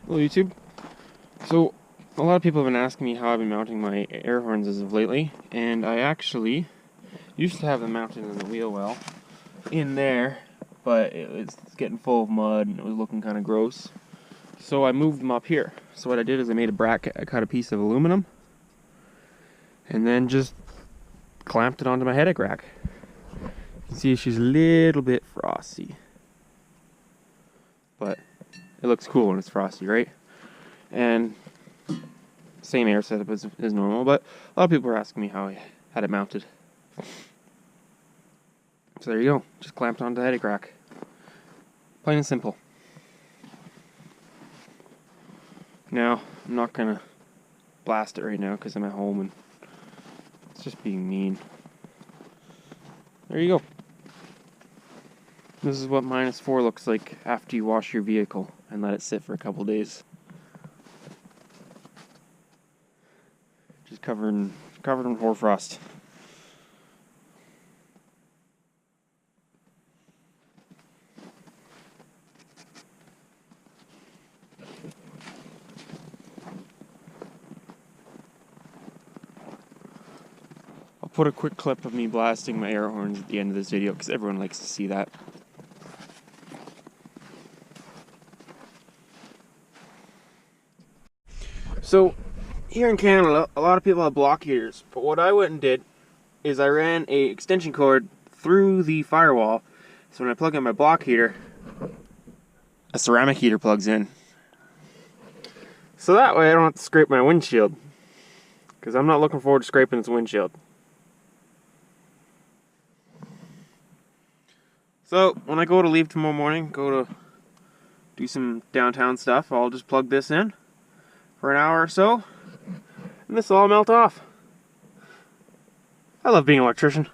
Hello YouTube. So a lot of people have been asking me how I've been mounting my air horns as of lately, and I actually used to have them mounted in the wheel well in there, but it was getting full of mud and it was looking kind of gross. So I moved them up here. So what I did is I made a bracket. I cut a piece of aluminum and then just clamped it onto my headache rack. You can see she's a little bit frosty, but it looks cool when it's frosty, right? And same air setup as normal, but a lot of people were asking me how I had it mounted. So there you go, just clamped onto the headache rack. Plain and simple. Now, I'm not gonna blast it right now because I'm at home and it's just being mean. There you go. This is what -4 looks like after you wash your vehicle and let it sit for a couple days. Just covered in hoarfrost. I'll put a quick clip of me blasting my air horns at the end of this video because everyone likes to see that. So, here in Canada, a lot of people have block heaters, but what I went and did is I ran a extension cord through the firewall, so when I plug in my block heater, a ceramic heater plugs in. So that way I don't have to scrape my windshield, because I'm not looking forward to scraping this windshield. So, when I go to leave tomorrow morning, go to do some downtown stuff, I'll just plug this in for an hour or so, and this will all melt off. I love being an electrician.